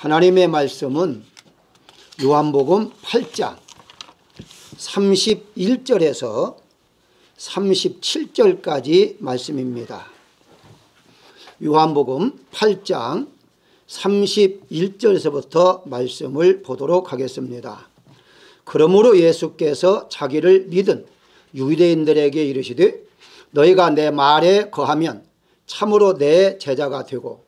하나님의 말씀은 요한복음 8장 31절에서 37절까지 말씀입니다. 요한복음 8장 31절에서부터 말씀을 보도록 하겠습니다. 그러므로 예수께서 자기를 믿은 유대인들에게 이르시되 너희가 내 말에 거하면 참으로 내 제자가 되고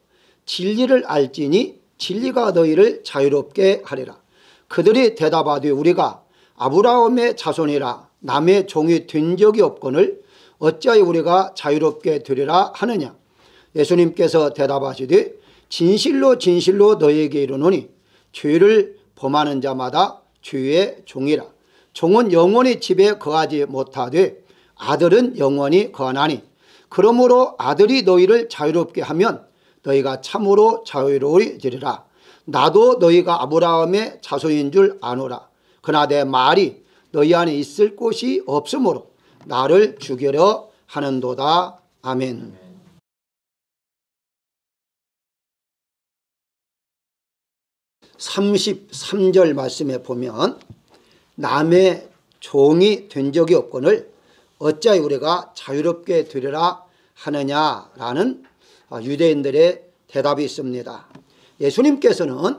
진리를 알지니 진리가 너희를 자유롭게 하리라. 그들이 대답하되 우리가 아브라함의 자손이라 남의 종이 된 적이 없거늘 어찌하여 우리가 자유롭게 되리라 하느냐. 예수님께서 대답하시되 진실로 진실로 너희에게 이르노니 죄를 범하는 자마다 죄의 종이라. 종은 영원히 집에 거하지 못하되 아들은 영원히 거하나니 그러므로 아들이 너희를 자유롭게 하면 너희가 참으로 자유로우리라. 나도 너희가 아브라함의 자손인 줄 아노라. 그러나 내 말이 너희 안에 있을 곳이 없으므로 나를 죽이려 하는도다. 아멘. (33절) 말씀에 보면 남의 종이 된 적이 없거늘 어찌하여 우리가 자유롭게 되리라 하느냐라는 유대인들의 대답이 있습니다. 예수님께서는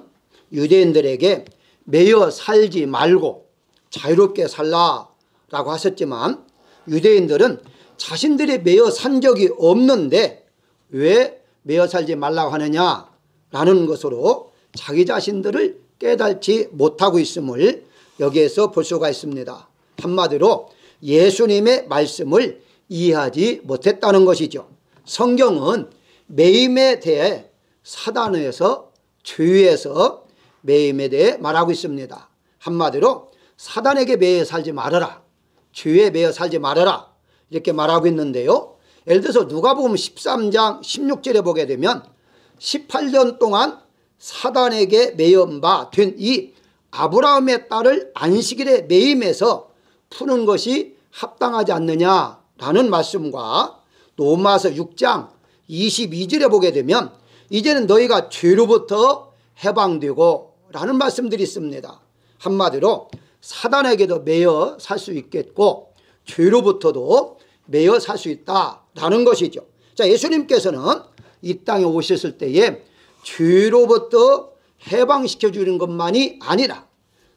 유대인들에게 매여 살지 말고 자유롭게 살라라고 하셨지만 유대인들은 자신들이 매여 산 적이 없는데 왜 매여 살지 말라고 하느냐라는 것으로 자기 자신들을 깨닫지 못하고 있음을 여기에서 볼 수가 있습니다. 한마디로 예수님의 말씀을 이해하지 못했다는 것이죠. 성경은 매임에 대해 사단에서 죄에서 매임에 대해 말하고 있습니다. 한마디로 사단에게 매여 살지 말아라, 죄에 매여 살지 말아라 이렇게 말하고 있는데요. 예를 들어서 누가복음 13장 16절에 보게 되면 18년 동안 사단에게 매여온 바 된 이 아브라함의 딸을 안식일에 매임해서 푸는 것이 합당하지 않느냐라는 말씀과 로마서 6장 22절에 보게 되면 이제는 너희가 죄로부터 해방되고 라는 말씀들이 있습니다. 한마디로 사단에게도 매여 살 수 있겠고 죄로부터도 매여 살 수 있다라는 것이죠. 자, 예수님께서는 이 땅에 오셨을 때에 죄로부터 해방시켜 주는 것만이 아니라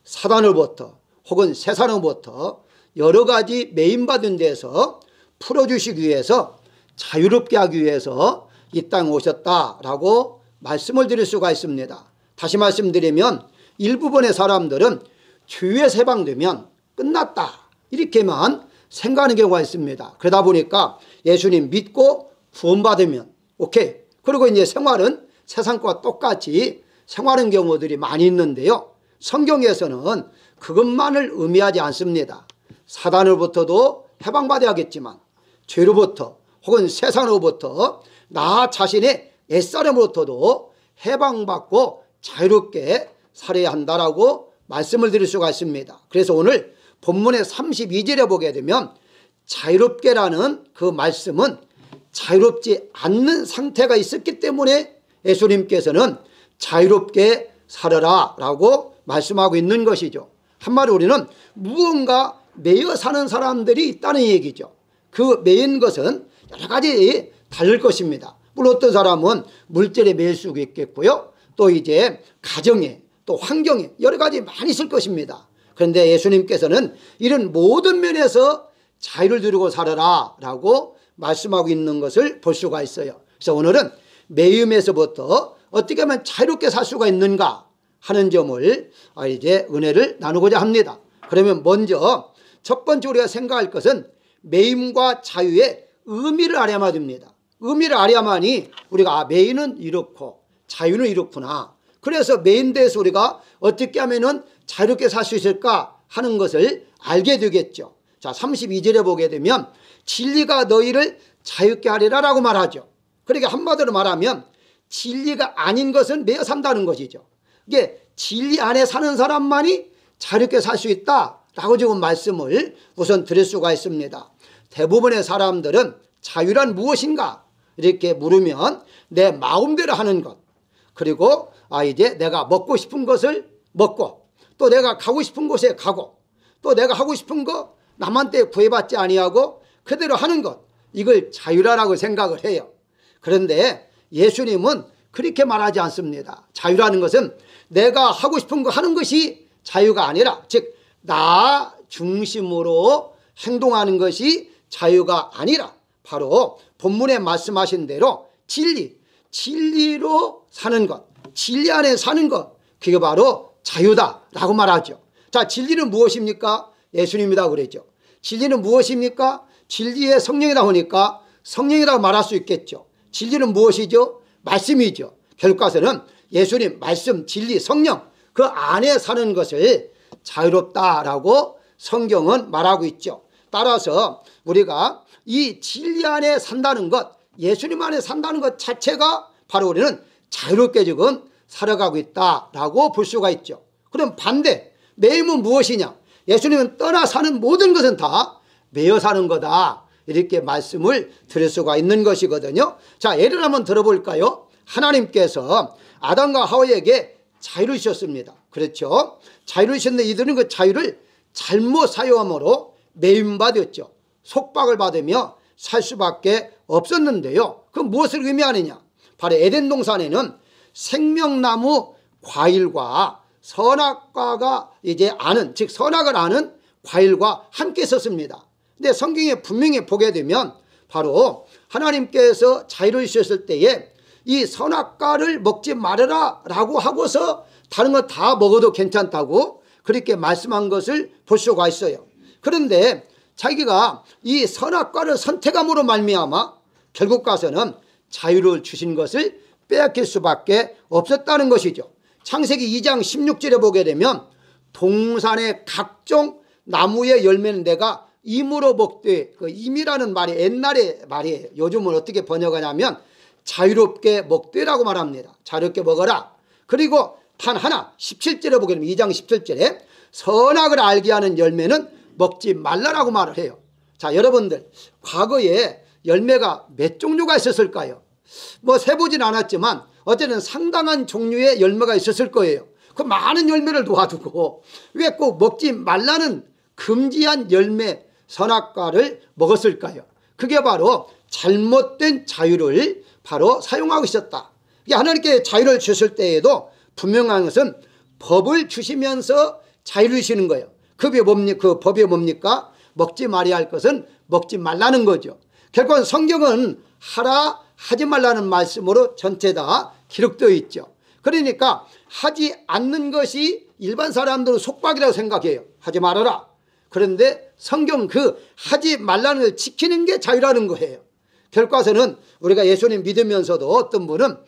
사단으로부터 혹은 세상으로부터 여러 가지 매임받은 데서 풀어주시기 위해서 자유롭게 하기 위해서 이 땅에 오셨다라고 말씀을 드릴 수가 있습니다. 다시 말씀드리면 일부분의 사람들은 죄에서 해방되면 끝났다 이렇게만 생각하는 경우가 있습니다. 그러다 보니까 예수님 믿고 구원받으면 오케이, 그리고 이제 생활은 세상과 똑같이 생활하는 경우들이 많이 있는데요. 성경에서는 그것만을 의미하지 않습니다. 사단으로부터도 해방받아야겠지만 죄로부터 혹은 세상으로부터 나 자신의 옛사람으로부터도 해방받고 자유롭게 살아야 한다라고 말씀을 드릴 수가 있습니다. 그래서 오늘 본문의 32절에 보게 되면 자유롭게라는 그 말씀은 자유롭지 않는 상태가 있었기 때문에 예수님께서는 자유롭게 살아라 라고 말씀하고 있는 것이죠. 한마디로 우리는 무언가 매여 사는 사람들이 있다는 얘기죠. 그 매인 것은 여러 가지 다를 것입니다. 물론 어떤 사람은 물질에 매일 수 있겠고요. 또 이제 가정에 또 환경에 여러 가지 많이 있을 것입니다. 그런데 예수님께서는 이런 모든 면에서 자유를 누리고 살아라 라고 말씀하고 있는 것을 볼 수가 있어요. 그래서 오늘은 매임에서부터 어떻게 하면 자유롭게 살 수가 있는가 하는 점을 이제 은혜를 나누고자 합니다. 그러면 먼저 첫 번째 우리가 생각할 것은 매임과 자유의 의미를 알아야만 됩니다. 의미를 알아야만이 우리가 매임은 이렇고 자유는 이렇구나. 그래서 매임에 대해서 우리가 어떻게 하면 자유롭게 살 수 있을까 하는 것을 알게 되겠죠. 자, 32절에 보게 되면 진리가 너희를 자유롭게 하리라 라고 말하죠. 그러니까 한마디로 말하면 진리가 아닌 것은 매여 산다는 것이죠. 이게 진리 안에 사는 사람만이 자유롭게 살 수 있다라고 지금 말씀을 우선 드릴 수가 있습니다. 대부분의 사람들은 자유란 무엇인가 이렇게 물으면 내 마음대로 하는 것, 그리고 이제 내가 먹고 싶은 것을 먹고, 또 내가 가고 싶은 곳에 가고, 또 내가 하고 싶은 거 남한테 구애받지 아니하고 그대로 하는 것, 이걸 자유라고 생각을 해요. 그런데 예수님은 그렇게 말하지 않습니다. 자유라는 것은 내가 하고 싶은 거 하는 것이 자유가 아니라, 즉 나 중심으로 행동하는 것이 자유가 아니라, 바로 본문에 말씀하신 대로 진리로 사는 것, 진리 안에 사는 것, 그게 바로 자유다라고 말하죠. 자, 진리는 무엇입니까? 예수님이라고 그랬죠. 진리는 무엇입니까? 진리의 성령이다 보니까 성령이라고 말할 수 있겠죠. 진리는 무엇이죠? 말씀이죠. 결국 가서는 예수님, 말씀, 진리, 성령, 그 안에 사는 것을 자유롭다라고 성경은 말하고 있죠. 따라서 우리가 이 진리 안에 산다는 것, 예수님 안에 산다는 것 자체가 바로 우리는 자유롭게 지금 살아가고 있다라고 볼 수가 있죠. 그럼 반대, 매임은 무엇이냐? 예수님은 떠나 사는 모든 것은 다 매여 사는 거다, 이렇게 말씀을 드릴 수가 있는 것이거든요. 자, 예를 한번 들어볼까요? 하나님께서 아담과 하와에게 자유를 주셨습니다. 그렇죠? 자유를 주셨는데 이들은 그 자유를 잘못 사용함으로 매임받았죠. 속박을 받으며 살 수밖에 없었는데요. 그 무엇을 의미하느냐? 바로 에덴 동산에는 생명나무 과일과 선악과가 이제 아는, 즉 선악을 아는 과일과 함께 있었습니다. 근데 성경에 분명히 보게 되면 바로 하나님께서 자유를 주셨을 때에 이 선악과를 먹지 말아라 라고 하고서 다른 거 다 먹어도 괜찮다고 그렇게 말씀한 것을 볼 수가 있어요. 그런데 자기가 이 선악과를 선택함으로 말미암아 결국 가서는 자유를 주신 것을 빼앗길 수밖에 없었다는 것이죠. 창세기 2장 16절에 보게 되면 동산의 각종 나무의 열매는 내가 임으로 먹되, 그 임이라는 말이 옛날의 말이에요. 요즘은 어떻게 번역하냐면 자유롭게 먹되라고 말합니다. 자유롭게 먹어라. 그리고 단 하나 17절에 보게 되면 2장 17절에 선악을 알게 하는 열매는 먹지 말라라고 말을 해요. 자, 여러분들 과거에 열매가 몇 종류가 있었을까요? 뭐 세보진 않았지만 어쨌든 상당한 종류의 열매가 있었을 거예요. 그 많은 열매를 놓아두고 왜 꼭 먹지 말라는 금지한 열매 선악과를 먹었을까요? 그게 바로 잘못된 자유를 바로 사용하고 있었다. 하나님께 자유를 주실 때에도 분명한 것은 법을 주시면서 자유를 주시는 거예요. 그 법이 뭡니까? 먹지 말아야 할 것은 먹지 말라는 거죠. 결국은 성경은 하라 하지 말라는 말씀으로 전체 다 기록되어 있죠. 그러니까 하지 않는 것이 일반 사람들은 속박이라고 생각해요. 하지 말아라. 그런데 성경은 그 하지 말라는 걸 지키는 게 자유라는 거예요. 결과서는 우리가 예수님 믿으면서도 어떤 분은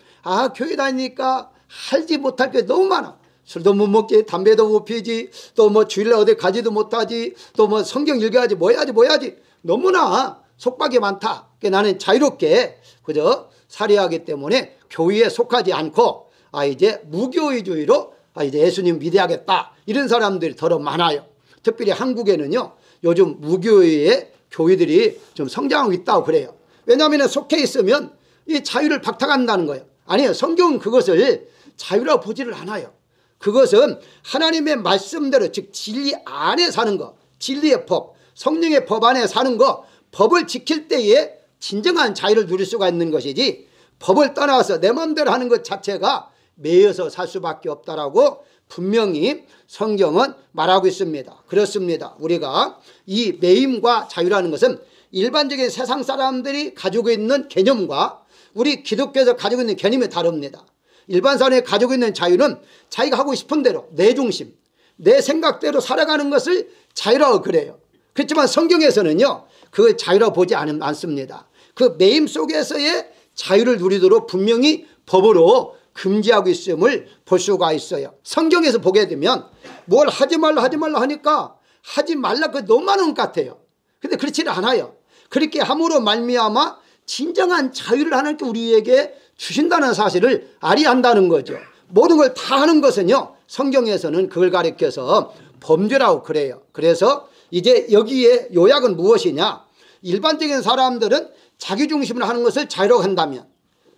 교회 다니니까 하지 못할 게 너무 많아. 술도 못 먹지, 담배도 못 피지, 또 뭐 주일날 어디 가지도 못하지, 또 뭐 성경 읽어야지, 뭐 해야지. 너무나 속박이 많다. 나는 자유롭게 그저 살아야 하기 때문에 교회에 속하지 않고 이제 무교회주의로 이제 예수님 믿어야겠다. 이런 사람들이 더러 많아요. 특별히 한국에는요, 요즘 무교회의 교회들이 좀 성장하고 있다고 그래요. 왜냐하면 속해 있으면 이 자유를 박탈한다는 거예요. 아니요, 성경은 그것을 자유라고 보지를 않아요. 그것은 하나님의 말씀대로, 즉 진리 안에 사는 것, 진리의 법, 성령의 법 안에 사는 것, 법을 지킬 때에 진정한 자유를 누릴 수가 있는 것이지, 법을 떠나서 내 마음대로 하는 것 자체가 매여서 살 수밖에 없다라고 분명히 성경은 말하고 있습니다. 그렇습니다. 우리가 이 매임과 자유라는 것은 일반적인 세상 사람들이 가지고 있는 개념과 우리 기독교에서 가지고 있는 개념이 다릅니다. 일반 사람이 가지고 있는 자유는 자기가 하고 싶은 대로 내 중심, 내 생각대로 살아가는 것을 자유라고 그래요. 그렇지만 성경에서는요, 그 자유라고 보지 않습니다. 그 매임 속에서의 자유를 누리도록 분명히 법으로 금지하고 있음을 볼 수가 있어요. 성경에서 보게 되면 뭘 하지 말라 하니까 하지 말라, 그 너무 많은 것 같아요. 근데 그렇지는 않아요. 그렇게 함으로 말미암아 진정한 자유를 하나님께 우리에게 주신다는 사실을 알아야 한다는 거죠. 모든 걸 다 하는 것은요, 성경에서는 그걸 가리켜서 범죄라고 그래요. 그래서 이제 여기에 요약은 무엇이냐? 일반적인 사람들은 자기 중심으로 하는 것을 자유라고 한다면,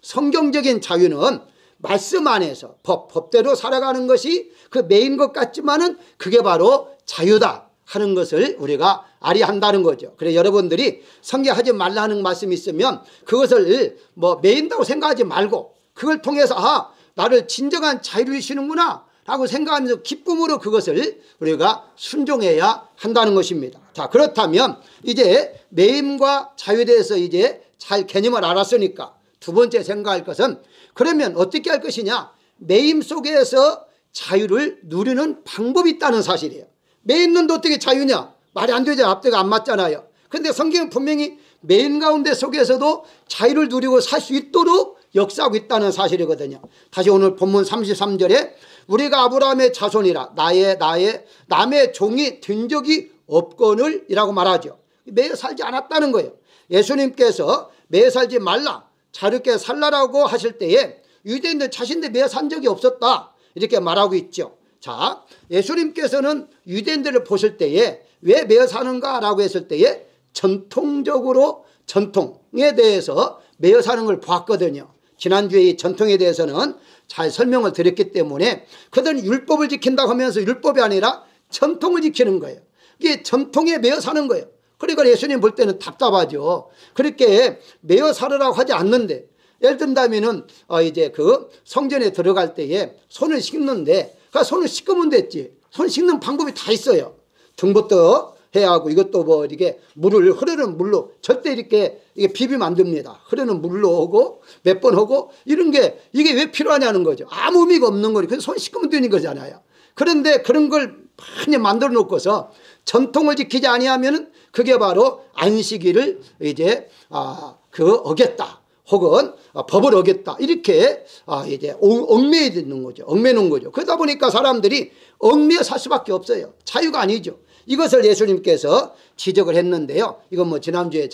성경적인 자유는 말씀 안에서 법대로 살아가는 것이 그 메인 것 같지만은 그게 바로 자유다 하는 것을 우리가 알아야 한다는 거죠. 그래 여러분들이 성경하지 말라는 말씀이 있으면 그것을 뭐 메인다고 생각하지 말고 그걸 통해서 나를 진정한 자유를 주시는구나 라고 생각하면서 기쁨으로 그것을 우리가 순종해야 한다는 것입니다. 자, 그렇다면 이제 매임과 자유에 대해서 이제 잘 개념을 알았으니까 두 번째 생각할 것은 그러면 어떻게 할 것이냐. 매임 속에서 자유를 누리는 방법이 있다는 사실이에요. 매임는데 어떻게 자유냐. 말이 안 되죠. 앞뒤가 안 맞잖아요. 그런데 성경은 분명히 매임 가운데 속에서도 자유를 누리고 살 수 있도록 역사하고 있다는 사실이거든요. 다시 오늘 본문 33절에 우리가 아브라함의 자손이라 남의 종이 된 적이 없거늘 이라고 말하죠. 매여 살지 않았다는 거예요. 예수님께서 매여 살지 말라 자유롭게 살라라고 하실 때에 유대인들 자신들 매여 산 적이 없었다 이렇게 말하고 있죠. 자, 예수님께서는 유대인들을 보실 때에 왜 매여 사는가 라고 했을 때에 전통적으로 전통에 대해서 매여 사는 걸 보았거든요. 지난주에 이 전통에 대해서는 잘 설명을 드렸기 때문에 그들은 율법을 지킨다고 하면서 율법이 아니라 전통을 지키는 거예요. 이게 전통에 매여 사는 거예요. 그러니까 예수님 볼 때는 답답하죠. 그렇게 매여 살으라고 하지 않는데 예를 든다면은 이제 그 성전에 들어갈 때에 손을 씻는데 그 손을 씻으면 됐지. 손 씻는 방법이 다 있어요. 등부터 해야 하고 이것도 뭐 이렇게 물을 흐르는 물로 절대 이렇게 이게 비비면 안 됩니다. 흐르는 물로 하고 몇 번 하고 이런 게 이게 왜 필요하냐는 거죠. 아무 의미가 없는 거니. 그래서 손 씻으면 되는 거잖아요. 그런데 그런 걸 많이 만들어 놓고서 전통을 지키지 아니하면은 그게 바로 안식일을 이제 어겼다. 혹은 법을 어겼다. 이렇게 이제 얽매여 있는 거죠. 얽매는 거죠. 그러다 보니까 사람들이 얽매여 살 수밖에 없어요. 자유가 아니죠. 이것을 예수님께서 지적을 했는데요. 이건 뭐 지난주에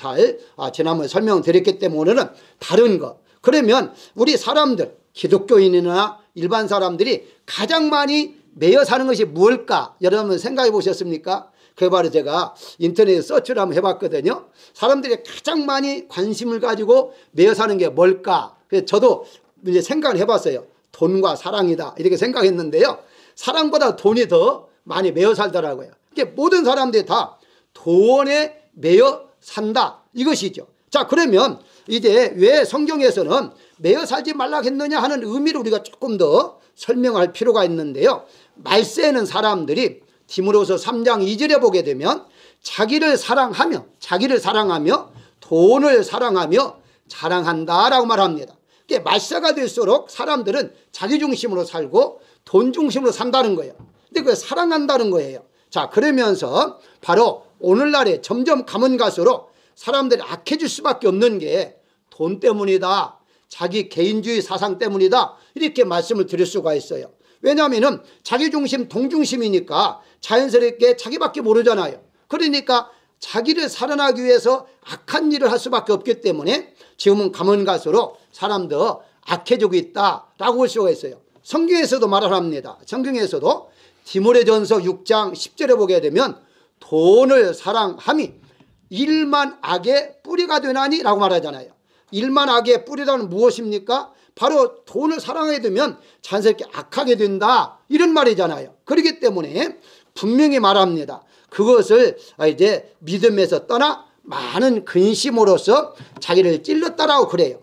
지난번에 설명드렸기 때문에 오늘은 다른 거. 그러면 우리 사람들 기독교인이나 일반 사람들이 가장 많이 매여 사는 것이 무엇일까? 여러분 생각해 보셨습니까? 그 바로 제가 인터넷에 서치를 한번 해봤거든요. 사람들이 가장 많이 관심을 가지고 매여 사는 게 뭘까? 그래서 저도 이제 생각을 해봤어요. 돈과 사랑이다 이렇게 생각했는데요. 사랑보다 돈이 더 많이 매여 살더라고요. 모든 사람들이 다 돈에 매여 산다 이것이죠. 자, 그러면 이제 왜 성경에서는 매여 살지 말라 했느냐 하는 의미를 우리가 조금 더 설명할 필요가 있는데요. 말세에는 사람들이 디모데후서 3장 2절에 보게 되면 자기를 사랑하며 돈을 사랑하며 자랑한다라고 말합니다. 말세가 될수록 사람들은 자기 중심으로 살고 돈 중심으로 산다는 거예요. 근데 그걸 사랑한다는 거예요. 자, 그러면서 바로 오늘날에 점점 가면 갈수록 사람들이 악해질 수밖에 없는 게 돈 때문이다. 자기 개인주의 사상 때문이다. 이렇게 말씀을 드릴 수가 있어요. 왜냐하면 자기 중심, 돈 중심이니까 자연스럽게 자기밖에 모르잖아요. 그러니까 자기를 살아나기 위해서 악한 일을 할 수밖에 없기 때문에 지금은 가면 갈수록 사람들 악해지고 있다라고 볼 수가 있어요. 성경에서도 말을 합니다. 성경에서도 디모데전서 6장 10절에 보게 되면 돈을 사랑함이 일만 악의 뿌리가 되나니 라고 말하잖아요. 일만 악의 뿌리라는 무엇입니까? 바로 돈을 사랑하게 되면 자연스럽게 악하게 된다 이런 말이잖아요. 그렇기 때문에 분명히 말합니다. 그것을 이제 믿음에서 떠나 많은 근심으로써 자기를 찔렀다라고 그래요.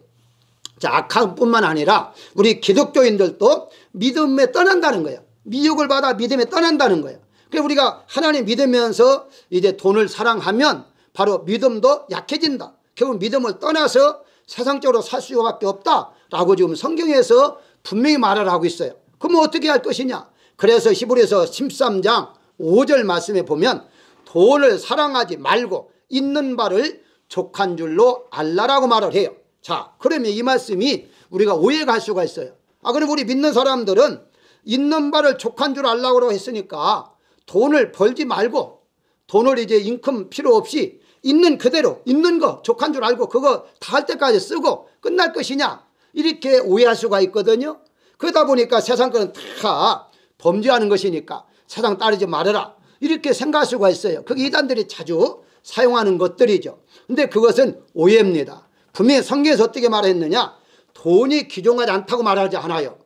자, 악한 뿐만 아니라 우리 기독교인들도 믿음에 떠난다는 거예요. 미혹을 받아 믿음에 떠난다는 거예요. 그래서 우리가 하나님 믿으면서 이제 돈을 사랑하면 바로 믿음도 약해진다. 결국 믿음을 떠나서 세상적으로 살 수밖에 없다라고 지금 성경에서 분명히 말을 하고 있어요. 그럼 어떻게 할 것이냐? 그래서 히브리서 13장 5절 말씀에 보면 돈을 사랑하지 말고 있는 바를 족한 줄로 알라라고 말을 해요. 자, 그러면 이 말씀이 우리가 오해가 할 수가 있어요. 그럼 우리 믿는 사람들은 있는 바를 족한 줄 알라고 했으니까 돈을 벌지 말고 돈을 이제 인컴 필요 없이 있는 그대로 있는 거 족한 줄 알고 그거 다 할 때까지 쓰고 끝날 것이냐 이렇게 오해할 수가 있거든요. 그러다 보니까 세상 거는 다 범죄하는 것이니까 세상 따르지 말아라 이렇게 생각할 수가 있어요. 그게 이단들이 자주 사용하는 것들이죠. 근데 그것은 오해입니다. 분명히 성경에서 어떻게 말했느냐? 돈이 귀중하지 않다고 말하지 않아요.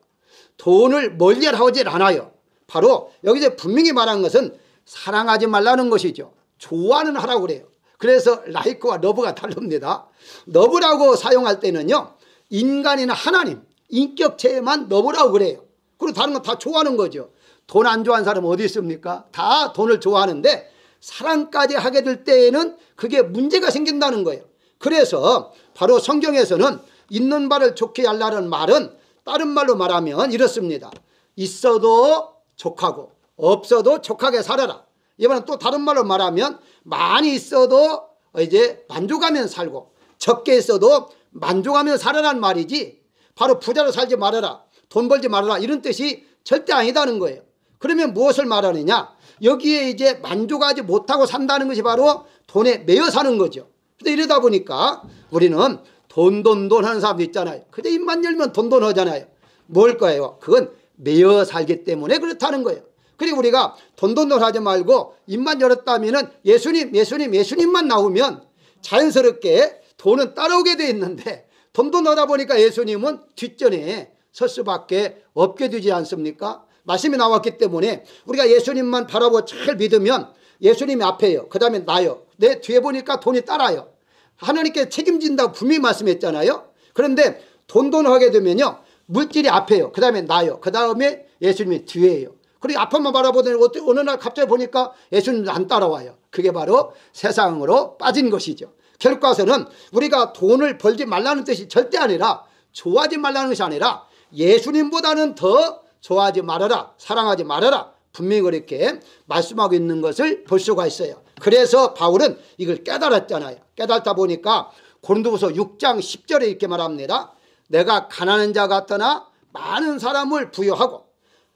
돈을 멀리하지 않아요. 바로 여기서 분명히 말한 것은 사랑하지 말라는 것이죠. 좋아는 하라고 그래요. 그래서 라이크와 러브가 다릅니다. 러브라고 사용할 때는요, 인간이나 하나님, 인격체에만 러브라고 그래요. 그리고 다른 건 다 좋아하는 거죠. 돈 안 좋아하는 사람은 어디 있습니까? 다 돈을 좋아하는데 사랑까지 하게 될 때에는 그게 문제가 생긴다는 거예요. 그래서 바로 성경에서는 있는 바를 좋게 하려는 말은 다른 말로 말하면 이렇습니다. 있어도 족하고 없어도 족하게 살아라. 이번엔 또 다른 말로 말하면 많이 있어도 이제 만족하면 살고 적게 있어도 만족하면 살아라는 말이지, 바로 부자로 살지 말아라, 돈 벌지 말아라 이런 뜻이 절대 아니다는 거예요. 그러면 무엇을 말하느냐? 여기에 이제 만족하지 못하고 산다는 것이 바로 돈에 매여 사는 거죠. 근데 이러다 보니까 우리는 돈 하는 사람도 있잖아요. 근데 입만 열면 돈 하잖아요. 뭘까요? 그건 매여 살기 때문에 그렇다는 거예요. 그리고 우리가 돈 하지 말고 입만 열었다면 예수님만 나오면 자연스럽게 돈은 따라오게 돼 있는데, 돈 하다 보니까 예수님은 뒷전에 설 수밖에 없게 되지 않습니까? 말씀이 나왔기 때문에 우리가 예수님만 바라보고 잘 믿으면 예수님이 앞에요. 그 다음에 나요. 내 뒤에 보니까 돈이 따라요. 하나님께 책임진다고 분명히 말씀했잖아요. 그런데 돈 하게 되면요, 물질이 앞에요. 그 다음에 나요. 그 다음에 예수님이 뒤에요. 그리고 앞에만 바라보더니 어느 날 갑자기 보니까 예수님도 안 따라와요. 그게 바로 세상으로 빠진 것이죠. 결과서는 우리가 돈을 벌지 말라는 뜻이 절대 아니라, 좋아하지 말라는 것이 아니라 예수님보다는 더 좋아하지 말아라, 사랑하지 말아라, 분명히 그렇게 말씀하고 있는 것을 볼 수가 있어요. 그래서 바울은 이걸 깨달았잖아요. 깨달다 보니까 고린도후서 6장 10절에 이렇게 말합니다. 내가 가난한 자 같으나 많은 사람을 부여하고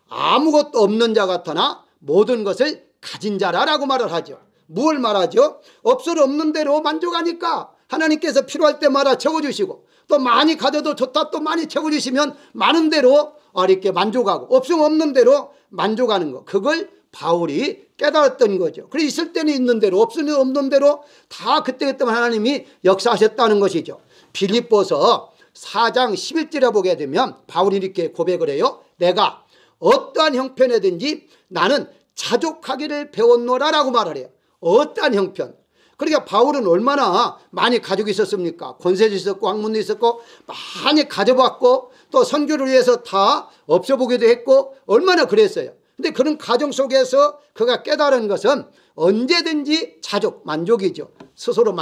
아무것도 없는 자 같으나 모든 것을 가진 자라라고 말을 하죠. 뭘 말하죠? 없을 없는 대로 만족하니까 하나님께서 필요할 때마다 채워주시고, 또 많이 가져도 좋다, 또 많이 채워주시면 많은 대로 이렇게 만족하고, 없으면 없는 대로 만족하는 거, 그걸 바울이 깨달았던 거죠. 그래서 있을 때는 있는 대로, 없으면 없는 대로 다 그때그때만 하나님이 역사하셨다는 것이죠. 빌립보서 4장 11절에 보게 되면 바울이 이렇게 고백을 해요. 내가 어떠한 형편이든지 나는 자족하기를 배웠노라라고 말을 해요. 어떠한 형편. 그러니까 바울은 얼마나 많이 가지고 있었습니까? 권세도 있었고 학문도 있었고 많이 가져봤고, 또 선교를 위해서 다 없어보기도 했고 얼마나 그랬어요. 근데 그런 가정 속에서 그가 깨달은 것은 언제든지 자족, 만족이죠. 스스로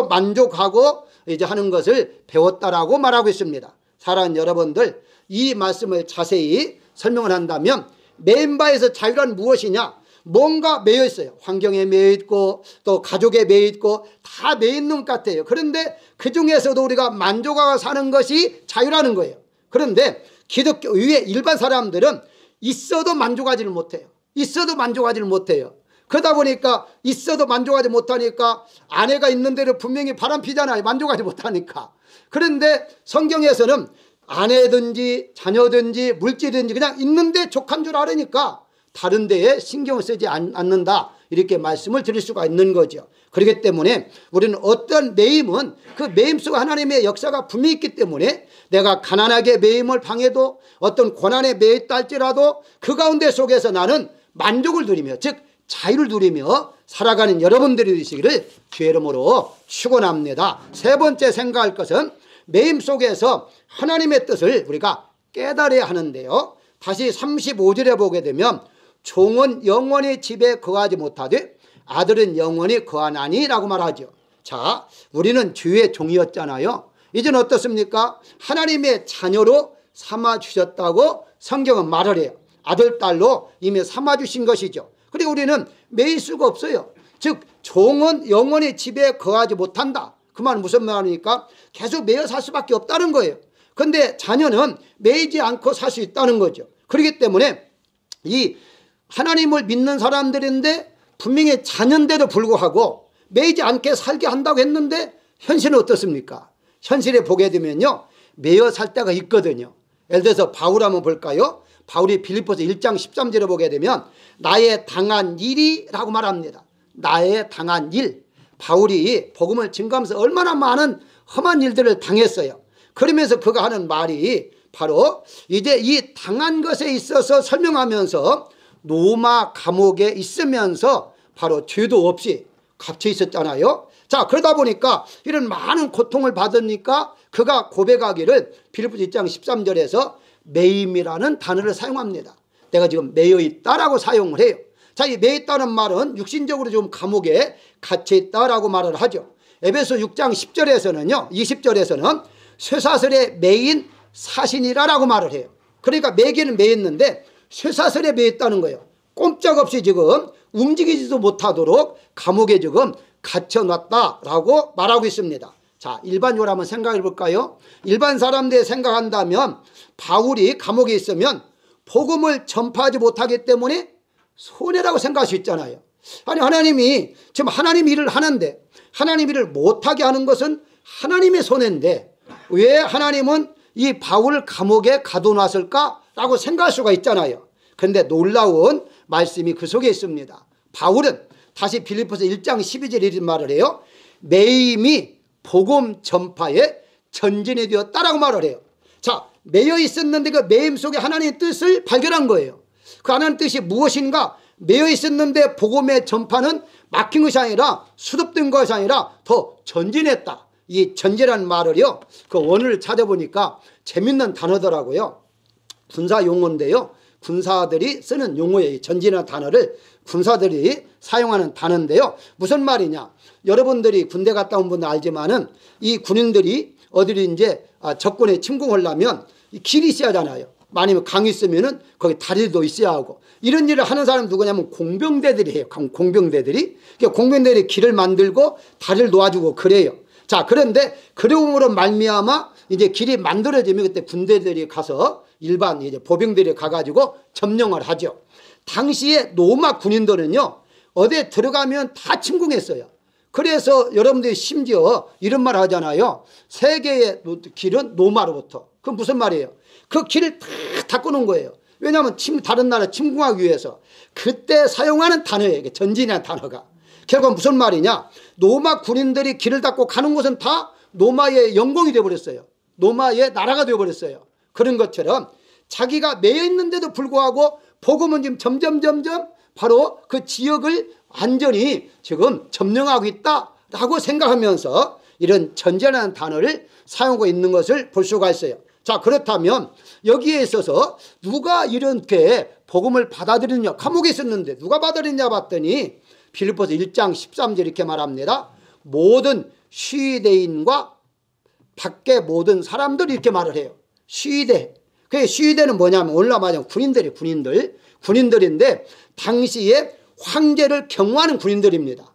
만족하고 이제 하는 것을 배웠다라고 말하고 있습니다. 사랑하는 여러분들, 이 말씀을 자세히 설명을 한다면 매인 바에서 자유란 무엇이냐? 뭔가 매여 있어요. 환경에 매여 있고 또 가족에 매여 있고 다 매여 있는 것 같아요. 그런데 그 중에서도 우리가 만족하고 사는 것이 자유라는 거예요. 그런데 기독교 위에 일반 사람들은 있어도 만족하지를 못해요. 그러다 보니까 있어도 만족하지 못하니까 아내가 있는 대로 분명히 바람 피잖아요. 만족하지 못하니까. 그런데 성경에서는 아내든지 자녀든지 물질이든지 그냥 있는데 족한 줄 알으니까 다른 데에 신경을 쓰지 않는다, 이렇게 말씀을 드릴 수가 있는 거죠. 그렇기 때문에 우리는 어떤 매임은 그 매임 속에 하나님의 역사가 분명히 있기 때문에, 내가 가난하게 매임을 당해도 어떤 고난에 매여 있다 할지라도 그 가운데 속에서 나는 만족을 누리며, 즉 자유를 누리며 살아가는 여러분들이 되시기를 주의 이름으로 축원합니다. 세 번째 생각할 것은 매임 속에서 하나님의 뜻을 우리가 깨달아야 하는데요. 다시 35절에 보게 되면 종은 영원히 집에 거하지 못하되 아들은 영원히 거하나니 라고 말하죠. 자, 우리는 주의 종이었잖아요. 이제는 어떻습니까? 하나님의 자녀로 삼아주셨다고 성경은 말을 해요. 아들, 딸로 이미 삼아주신 것이죠. 그리고 우리는 매일 수가 없어요. 즉 종은 영원히 집에 거하지 못한다. 그 말은 무슨 말입니까? 계속 매여 살 수밖에 없다는 거예요. 그런데 자녀는 매이지 않고 살 수 있다는 거죠. 그렇기 때문에 이 하나님을 믿는 사람들인데 분명히 자녀인데도 불구하고 매이지 않게 살게 한다고 했는데 현실은 어떻습니까? 현실에 보게 되면요, 매여 살 때가 있거든요. 예를 들어서 바울 한번 볼까요? 바울이 빌립보서 1장 13절에 보게 되면 나의 당한 일이라고 말합니다. 나의 당한 일. 바울이 복음을 증거하면서 얼마나 많은 험한 일들을 당했어요. 그러면서 그가 하는 말이 바로 이제 이 당한 것에 있어서 설명하면서 로마 감옥에 있으면서 바로 죄도 없이 갇혀 있었잖아요. 자, 그러다 보니까 이런 많은 고통을 받으니까 그가 고백하기를 빌립보서 1장 13절에서 매임이라는 단어를 사용합니다. 내가 지금 매여 있다라고 사용을 해요. 자, 이 매여 있다는 말은 육신적으로 좀 감옥에 갇혀 있다라고 말을 하죠. 에베소 6장 10절에서는요, 20절에서는 쇠사슬에 매인 사신이라고 말을 해요. 그러니까 매기는 매였는데 쇠사슬에 매였다는 거예요. 꼼짝없이 지금 움직이지도 못하도록 감옥에 지금 갇혀놨다라고 말하고 있습니다. 자, 일반적으로 한번 생각해 볼까요? 일반 사람들이 생각한다면 바울이 감옥에 있으면 복음을 전파하지 못하기 때문에 손해라고 생각할 수 있잖아요. 아니, 하나님이 지금 하나님 일을 하는데 하나님 일을 못하게 하는 것은 하나님의 손해인데 왜 하나님은 이 바울을 감옥에 가둬놨을까라고 생각할 수가 있잖아요. 그런데 놀라운 말씀이 그 속에 있습니다. 바울은 다시 빌립보서 1장 12절에 이런 말을 해요. 매임이 복음 전파에 전진이 되었다라고 말을 해요. 자, 매여 있었는데 그 매임 속에 하나님의 뜻을 발견한 거예요. 그 하나님의 뜻이 무엇인가? 매여 있었는데 복음의 전파는 막힌 것이 아니라 수습된 것이 아니라 더 전진했다. 이 전진이라는 말을요, 그 원어를 찾아보니까 재밌는 단어더라고요. 군사 용어인데요, 군사들이 쓰는 용어예요. 전진이라는 단어를 군사들이 사용하는 단어인데요, 무슨 말이냐? 여러분들이 군대 갔다 온 분들 알지만은 이 군인들이 어디를 이제 적군에 침공하려면 길이 있어야 하잖아요. 아니면 강이 있으면은 거기 다리도 있어야 하고, 이런 일을 하는 사람은 누구냐면 공병대들이 해요. 공병대들이. 공병대들이 길을 만들고 다리를 놓아주고 그래요. 자, 그런데 그러므로 말미암아 이제 길이 만들어지면 그때 군대들이 가서 일반 이제 보병들이 가가지고 점령을 하죠. 당시에 로마 군인들은요, 어디에 들어가면 다 침공했어요. 그래서 여러분들이 심지어 이런 말 하잖아요. 세계의 길은 로마로부터. 그건 무슨 말이에요? 그 길을 다 닦아놓은 거예요. 왜냐하면 다른 나라 침공하기 위해서. 그때 사용하는 단어예요. 전진이라는 단어가. 결국 무슨 말이냐? 로마 군인들이 길을 닦고 가는 곳은 다 로마의 영공이 되어버렸어요. 로마의 나라가 되어버렸어요. 그런 것처럼 자기가 매여 있는데도 불구하고 복음은 지금 점점 바로 그 지역을 완전히 지금 점령하고 있다라고 생각하면서 이런 전진이라는 단어를 사용하고 있는 것을 볼 수가 있어요. 자, 그렇다면 여기에 있어서 누가 이렇게 복음을 받아들이느냐? 감옥에 있었는데 누가 받아들이냐 봤더니 빌립보서 1장 13절 이렇게 말합니다. 모든 시대인과 밖에 모든 사람들 이렇게 말을 해요. 시대. 그 시대는 뭐냐면 오늘날 말하자면 군인들인데 당시에 황제를 경호하는 군인들입니다.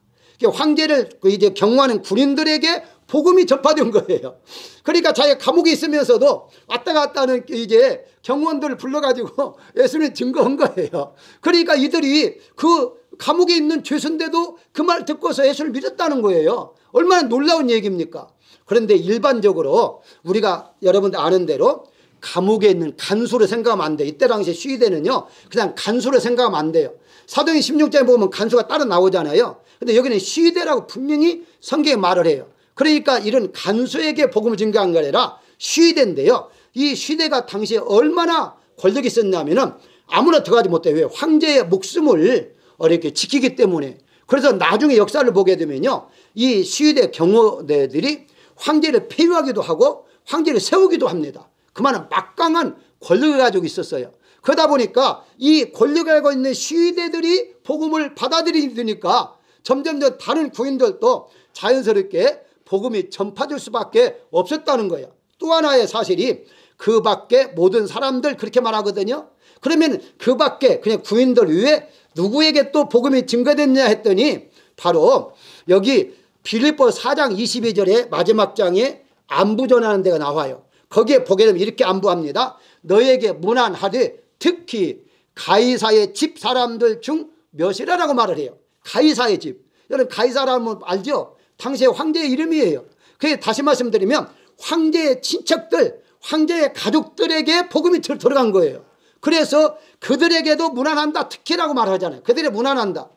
황제를 이제 경호하는 군인들에게 복음이 전파된 거예요. 그러니까 자기가 감옥에 있으면서도 왔다 갔다 하는 이제 경호원들을 불러가지고 예수님 증거한 거예요. 그러니까 이들이 그 감옥에 있는 죄수인데도 그 말 듣고서 예수를 믿었다는 거예요. 얼마나 놀라운 얘기입니까? 그런데 일반적으로 우리가 여러분들 아는 대로 감옥에 있는 간수를 생각하면 안 돼요. 이때 당시에 시대는요, 그냥 간수를 생각하면 안 돼요. 사도행 16장에 보면 간수가 따로 나오잖아요. 근데 여기는 시대라고 분명히 성경에 말을 해요. 그러니까 이런 간수에게 복음을 증거한 게 아니라 시대인데요, 이 시대가 당시에 얼마나 권력이 있었냐면은 아무나 들어가지 못해요. 왜? 황제의 목숨을 이렇게 지키기 때문에. 그래서 나중에 역사를 보게 되면요, 이 시대 경호대들이 황제를 폐위하기도 하고 황제를 세우기도 합니다. 그만한 막강한 권력을 가지고 있었어요. 그러다 보니까 이 권력을 가지고 있는 시대들이 복음을 받아들이니까 점점 다른 군인들도 자연스럽게 복음이 전파될 수밖에 없었다는 거예요. 또 하나의 사실이 그 밖에 모든 사람들 그렇게 말하거든요. 그러면 그 밖에 그냥 군인들 외에 누구에게 또 복음이 증거됐냐 했더니 바로 여기 빌립보서 4장 22절에 마지막 장에 안부 전하는 데가 나와요. 거기에 보게 되면 이렇게 안부합니다. 너에게 문안하되 특히 가이사의 집 사람들 중 몇이라고 말을 해요. 가이사의 집. 여러분 가이사라면 알죠? 당시의 황제의 이름이에요. 그게 다시 말씀드리면 황제의 친척들, 황제의 가족들에게 복음이 들어간 거예요. 그래서 그들에게도 문안한다. 특히라고 말하잖아요. 그들이 문안한다.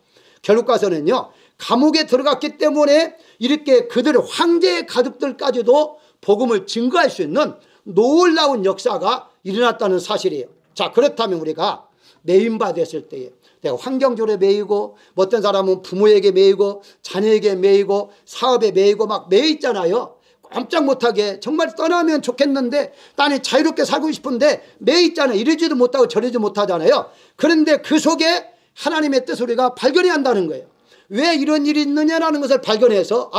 결국 가서는요, 감옥에 들어갔기 때문에 이렇게 그들 황제의 가족들까지도 복음을 증거할 수 있는 놀라운 역사가 일어났다는 사실이에요. 자, 그렇다면 우리가 매임받았을 때에 내가 환경적으로 매이고 어떤 사람은 부모에게 매이고 자녀에게 매이고 사업에 매이고 막 매여 있잖아요. 꼼짝 못하게 정말 떠나면 좋겠는데 나는 자유롭게 살고 싶은데 매여 있잖아요. 이러지도 못하고 저러지도 못하잖아요. 그런데 그 속에 하나님의 뜻을 우리가 발견해야 한다는 거예요. 왜 이런 일이 있느냐라는 것을 발견해서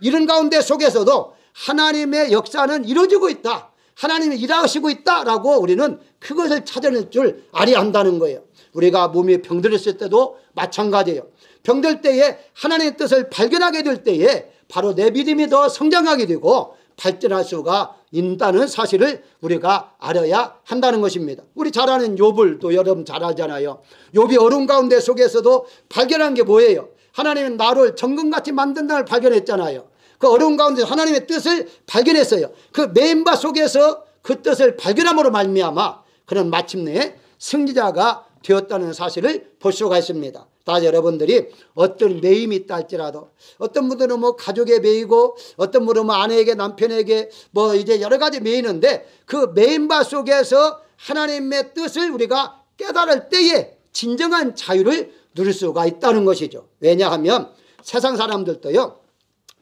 이런 가운데 속에서도 하나님의 역사는 이루어지고 있다. 하나님이 일하시고 있다라고 우리는 그것을 찾아낼 줄 알아야 한다는 거예요. 우리가 몸이 병들었을 때도 마찬가지예요. 병들 때에 하나님의 뜻을 발견하게 될 때에 바로 내 믿음이 더 성장하게 되고 발전할 수가 있다는 사실을 우리가 알아야 한다는 것입니다. 우리 잘 아는 욥을 또 여러분 잘 알잖아요. 욥이 어려운 가운데 속에서도 발견한 게 뭐예요? 하나님은 나를 정금같이 만든다를 발견했잖아요. 그 어려운 가운데 하나님의 뜻을 발견했어요. 그 매임바 속에서 그 뜻을 발견함으로 말미암아 그는 마침내 승리자가 되었다는 사실을 볼 수가 있습니다. 다 여러분들이 어떤 매임이 있다 할지라도 어떤 분들은 뭐 가족에 매이고 어떤 분은 뭐 아내에게 남편에게 뭐 이제 여러 가지 매이는데 그 매임바 속에서 하나님의 뜻을 우리가 깨달을 때에 진정한 자유를 누릴 수가 있다는 것이죠. 왜냐하면 세상 사람들도요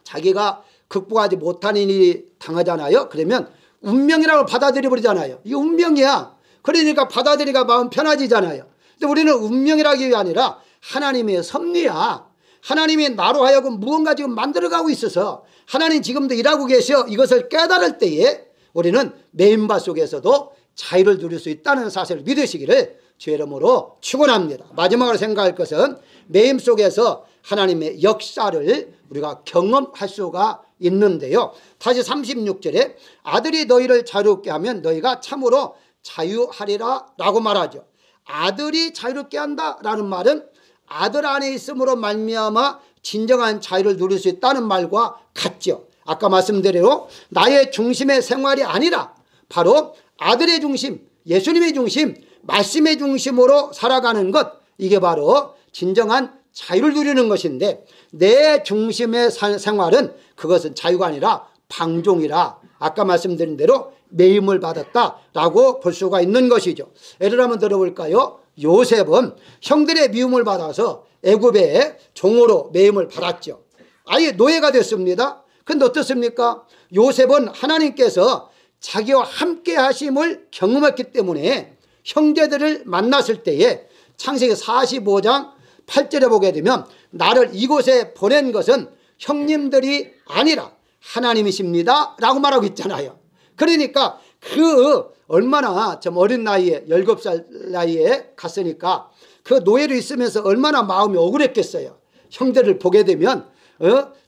자기가 극복하지 못하는 일이 당하잖아요. 그러면 운명이라고 받아들여 버리잖아요. 이게 운명이야. 그러니까 받아들이니까 마음 편해지잖아요. 근데 우리는 운명이라기 아니라 하나님의 섭리야. 하나님이 나로 하여금 무언가 지금 만들어가고 있어서 하나님 지금도 일하고 계셔. 이것을 깨달을 때에 우리는 매임바 속에서도 자유를 누릴 수 있다는 사실을 믿으시기를 주의 이름으로 축원합니다. 마지막으로 생각할 것은 매임 속에서 하나님의 역사를 우리가 경험할 수가 있는데요. 다시 36절에 아들이 너희를 자유롭게 하면 너희가 참으로 자유하리라 라고 말하죠. 아들이 자유롭게 한다라는 말은 아들 안에 있음으로 말미암아 진정한 자유를 누릴 수 있다는 말과 같죠. 아까 말씀드린 대로 나의 중심의 생활이 아니라 바로 아들의 중심, 예수님의 중심, 말씀의 중심으로 살아가는 것, 이게 바로 진정한 자유를 누리는 것인데 내 중심의 생활은 그것은 자유가 아니라 방종이라 아까 말씀드린 대로 매임을 받았다라고 볼 수가 있는 것이죠. 예를 한번 들어볼까요? 요셉은 형들의 미움을 받아서 애굽의 종으로 매임을 받았죠. 아예 노예가 됐습니다. 그런데 어떻습니까? 요셉은 하나님께서 자기와 함께 하심을 경험했기 때문에 형제들을 만났을 때에 창세기 45장 8절에 보게 되면 나를 이곳에 보낸 것은 형님들이 아니라 하나님이십니다 라고 말하고 있잖아요. 그러니까 그 얼마나 좀 어린 나이에 17살 나이에 갔으니까 그 노예로 있으면서 얼마나 마음이 억울했겠어요. 형제를 보게 되면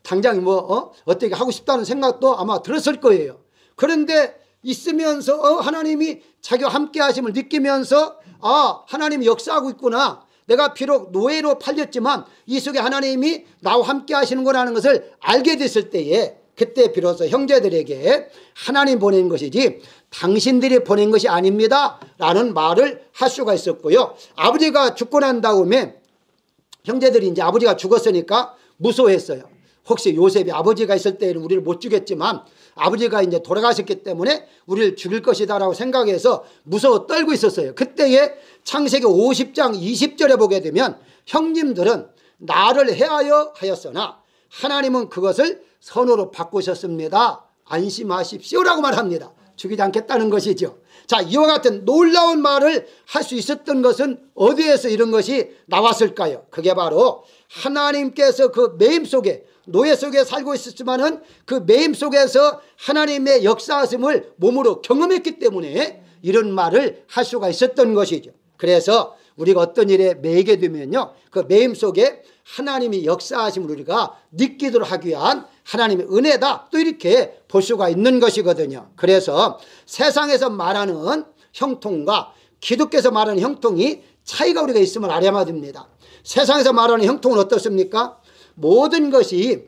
당장 어떻게 하고 싶다는 생각도 아마 들었을 거예요. 그런데 있으면서 하나님이 자기와 함께 하심을 느끼면서 하나님이 역사하고 있구나. 내가 비록 노예로 팔렸지만 이 속에 하나님이 나와 함께 하시는구나 하는 것을 알게 됐을 때에 그때 비로소 형제들에게 하나님 보낸 것이지 당신들이 보낸 것이 아닙니다 라는 말을 할 수가 있었고요. 아버지가 죽고 난 다음에 형제들이 이제 아버지가 죽었으니까 무서워했어요. 혹시 요셉이 아버지가 있을 때에는 우리를 못 죽였지만 아버지가 이제 돌아가셨기 때문에 우리를 죽일 것이다 라고 생각해서 무서워 떨고 있었어요. 그때에 창세기 50장 20절에 보게 되면 형님들은 나를 해하여 하였으나 하나님은 그것을 선으로 바꾸셨습니다. 안심하십시오 라고 말합니다. 죽이지 않겠다는 것이죠. 자, 이와 같은 놀라운 말을 할 수 있었던 것은 어디에서 이런 것이 나왔을까요? 그게 바로 하나님께서 그 매임 속에 노예 속에 살고 있었지만은 그 매임 속에서 하나님의 역사하심을 몸으로 경험했기 때문에 이런 말을 할 수가 있었던 것이죠. 그래서 우리가 어떤 일에 매이게 되면요, 그 매임 속에 하나님이 역사하심을 우리가 느끼도록 하기 위한 하나님의 은혜다, 또 이렇게 볼 수가 있는 것이거든요. 그래서 세상에서 말하는 형통과 기독교에서 말하는 형통이 차이가 우리가 있음을 알아야만 됩니다. 세상에서 말하는 형통은 어떻습니까? 모든 것이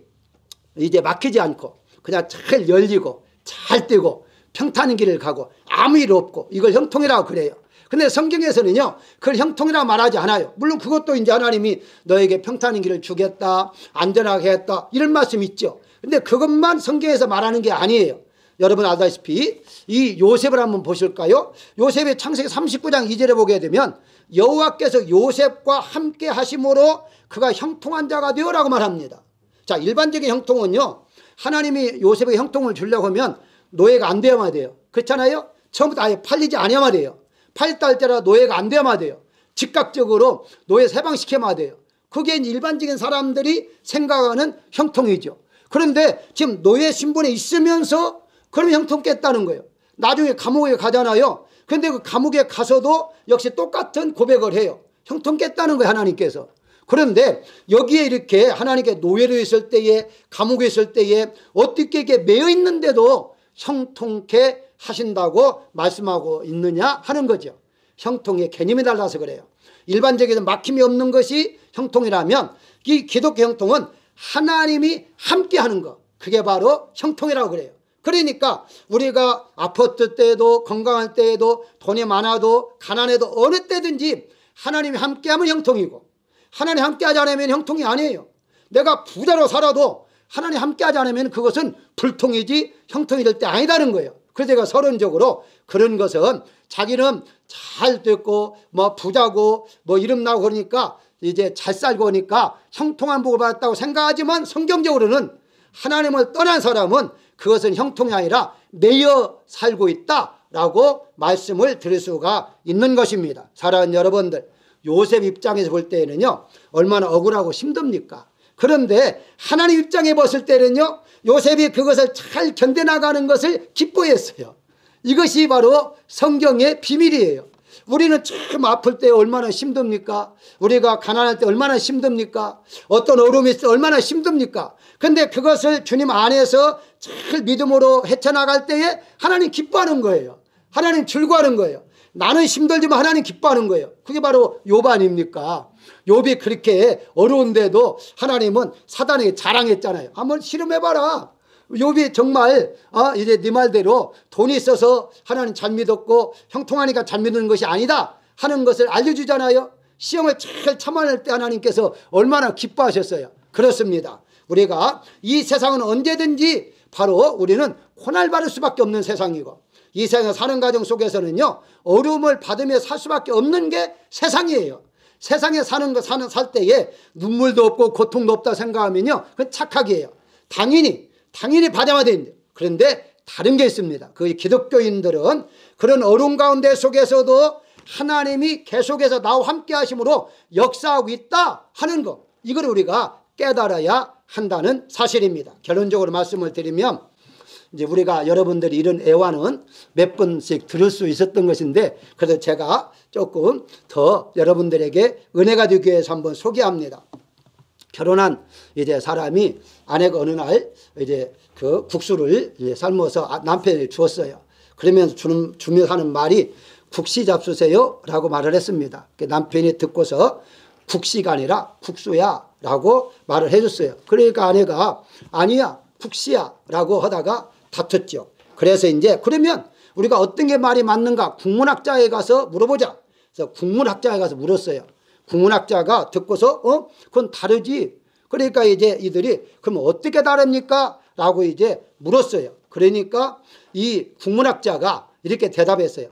이제 막히지 않고 그냥 잘 열리고 잘 뛰고 평탄한 길을 가고 아무 일 없고 이걸 형통이라고 그래요. 근데 성경에서는요, 그걸 형통이라고 말하지 않아요. 물론 그것도 이제 하나님이 너에게 평탄한 길을 주겠다, 안전하게 했다, 이런 말씀이 있죠. 근데 그것만 성경에서 말하는 게 아니에요. 여러분 알다시피 이 요셉을 한번 보실까요? 요셉의 창세기 39장 2절에 보게 되면 여호와께서 요셉과 함께 하심으로 그가 형통한 자가 되어라고 말합니다. 자, 일반적인 형통은요, 하나님이 요셉에게 형통을 주려고 하면 노예가 안 되어야만 돼요. 그렇잖아요? 처음부터 아예 팔리지 않아야만 돼요. 팔다 할때라 노예가 안 되어야만 돼요. 즉각적으로 노예 해방시켜야만 돼요. 그게 일반적인 사람들이 생각하는 형통이죠. 그런데 지금 노예 신분에 있으면서 그러면 형통 깼다는 거예요. 나중에 감옥에 가잖아요. 그런데 그 감옥에 가서도 역시 똑같은 고백을 해요. 형통 깼다는 거예요, 하나님께서. 그런데 여기에 이렇게 하나님께 노예로 있을 때에, 감옥에 있을 때에 어떻게 이렇게 매여 있는데도 형통케 하신다고 말씀하고 있느냐 하는 거죠. 형통의 개념이 달라서 그래요. 일반적인 막힘이 없는 것이 형통이라면 이 기독교 형통은 하나님이 함께 하는 것, 그게 바로 형통이라고 그래요. 그러니까 우리가 아팠을 때에도, 건강할 때에도, 돈이 많아도, 가난해도 어느 때든지 하나님이 함께하면 형통이고, 하나님 함께하지 않으면 형통이 아니에요. 내가 부자로 살아도 하나님 함께하지 않으면 그것은 불통이지 형통이 될 때 아니다는 거예요. 그래서 제가 서론적으로 그런 것은 자기는 잘 됐고 뭐 부자고 뭐 이름 나고 그러니까 이제 잘 살고 하니까 형통한 복을 받았다고 생각하지만 성경적으로는 하나님을 떠난 사람은 그것은 형통이 아니라 매여 살고 있다라고 말씀을 드릴 수가 있는 것입니다. 사랑하는 여러분들, 요셉 입장에서 볼 때는요, 얼마나 억울하고 힘듭니까? 그런데 하나님 입장에 봤을 때는요, 요셉이 그것을 잘 견뎌나가는 것을 기뻐했어요. 이것이 바로 성경의 비밀이에요. 우리는 참 아플 때 얼마나 힘듭니까? 우리가 가난할 때 얼마나 힘듭니까? 어떤 어려움이 있을 때 얼마나 힘듭니까? 그런데 그것을 주님 안에서 잘 믿음으로 헤쳐나갈 때에 하나님 기뻐하는 거예요. 하나님 즐거워하는 거예요. 나는 힘들지만 하나님 기뻐하는 거예요. 그게 바로 욥 아닙니까? 욥이 그렇게 어려운데도 하나님은 사단에게 자랑했잖아요. 한번 실험해봐라. 욥이 정말 이제 네 말대로 돈이 있어서 하나님 잘 믿었고 형통하니까 잘 믿는 것이 아니다 하는 것을 알려주잖아요. 시험을 잘 참아낼 때 하나님께서 얼마나 기뻐하셨어요. 그렇습니다. 우리가 이 세상은 언제든지 바로 우리는 고난받을 수밖에 없는 세상이고, 이 세상에 사는 과정 속에서는요, 어려움을 받으며 살 수밖에 없는 게 세상이에요. 세상에 살 때에 눈물도 없고 고통도 없다 생각하면요, 그건 착각이에요. 당연히 받아야 되는데, 그런데 다른 게 있습니다. 그 기독교인들은 그런 어려움 가운데 속에서도 하나님이 계속해서 나와 함께 하심으로 역사하고 있다 하는 것, 이걸 우리가 깨달아야 한다는 사실입니다. 결론적으로 말씀을 드리면, 이제 우리가 여러분들이 이런 애환은 몇 번씩 들을 수 있었던 것인데, 그래서 제가 조금 더 여러분들에게 은혜가 되기 위해서 한번 소개합니다. 결혼한 이제 사람이 아내가 어느 날 이제 그 국수를 삶아서 남편이 주었어요. 그러면서 주면서 하는 말이 국시 잡수세요 라고 말을 했습니다. 남편이 듣고서 국시가 아니라 국수야 라고 말을 해줬어요. 그러니까 아내가 아니야 국시야 라고 하다가 다퉜죠. 그래서 이제 그러면 우리가 어떤 게 말이 맞는가 국문학자에 가서 물어보자. 그래서 국문학자에 가서 물었어요. 국문학자가 듣고서 그건 다르지. 그러니까 이제 이들이 그럼 어떻게 다릅니까? 라고 이제 물었어요. 그러니까 이 국문학자가 이렇게 대답했어요.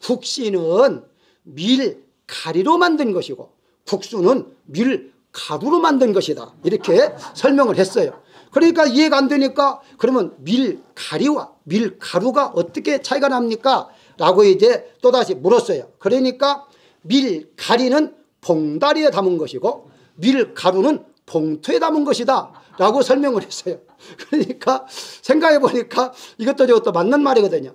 국시는 밀가리로 만든 것이고 국수는 밀가루로 만든 것이다. 이렇게 설명을 했어요. 그러니까 이해가 안 되니까 그러면 밀가리와 밀가루가 어떻게 차이가 납니까? 라고 이제 또다시 물었어요. 그러니까 밀가리는 봉다리에 담은 것이고 밀가루는 봉투에 담은 것이다 라고 설명을 했어요. 그러니까 생각해 보니까 이것도 저것도 맞는 말이거든요.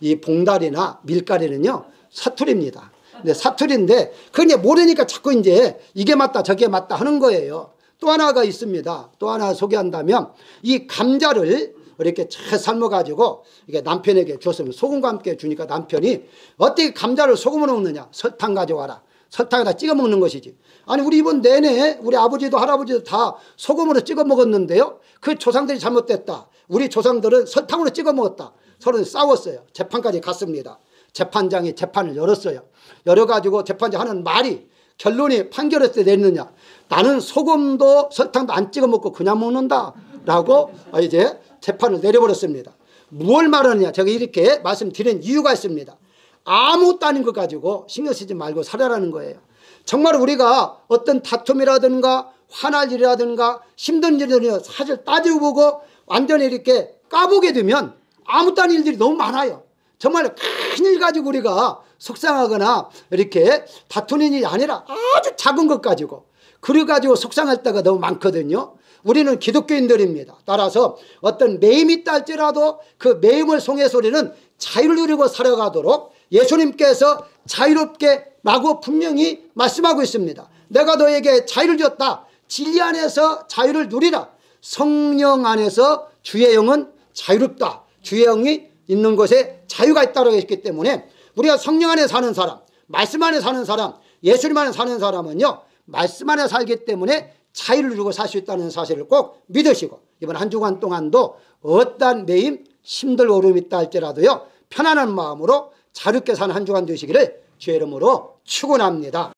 이 봉다리나 밀가리는요 사투리입니다. 근데 사투리인데 그게 모르니까 자꾸 이제 이게 맞다 저게 맞다 하는 거예요. 또 하나가 있습니다. 또 하나 소개한다면 이 감자를 이렇게 잘 삶아가지고 이게 남편에게 줬으면 소금과 함께 주니까 남편이 어떻게 감자를 소금으로 먹느냐? 설탕 가져와라. 설탕에다 찍어 먹는 것이지. 아니 우리 이번 내내 우리 아버지도 할아버지도 다 소금으로 찍어 먹었는데요. 그 조상들이 잘못됐다. 우리 조상들은 설탕으로 찍어 먹었다. 서로 싸웠어요. 재판까지 갔습니다. 재판장이 재판을 열었어요. 열어가지고 재판장 하는 말이 결론이 판결을 때 내느냐. 나는 소금도 설탕도 안 찍어 먹고 그냥 먹는다 라고 이제 재판을 내려버렸습니다. 무엇을 말하느냐, 제가 이렇게 말씀드린 이유가 있습니다. 아무것도 아닌 것 가지고 신경 쓰지 말고 살아라는 거예요. 정말 우리가 어떤 다툼이라든가 화날 일이라든가 힘든 일이라든가 사실 따지고 보고 완전히 이렇게 까보게 되면 아무것도 아닌 일들이 너무 많아요. 정말 큰일 가지고 우리가 속상하거나 이렇게 다투는 일이 아니라 아주 작은 것 가지고 그래가지고 속상할 때가 너무 많거든요. 우리는 기독교인들입니다. 따라서 어떤 매임이 있다 할지라도 그 매임을 통해서 우리는 자유를 누리고 살아가도록 예수님께서 자유롭게 라고 분명히 말씀하고 있습니다. 내가 너에게 자유를 줬다. 진리 안에서 자유를 누리라. 성령 안에서 주의 영은 자유롭다. 주의 영이 있는 곳에 자유가 있다고 했기 때문에 우리가 성령 안에 사는 사람, 말씀 안에 사는 사람, 예수님 안에 사는 사람은요, 말씀 안에 살기 때문에 자유를 누리고 살 수 있다는 사실을 꼭 믿으시고 이번 한 주간 동안도 어떠한 매임, 힘들고 어려움이 있다 할지라도요, 편안한 마음으로 자유롭게 사는 한 주간 되시기를 주의 이름으로 축원합니다.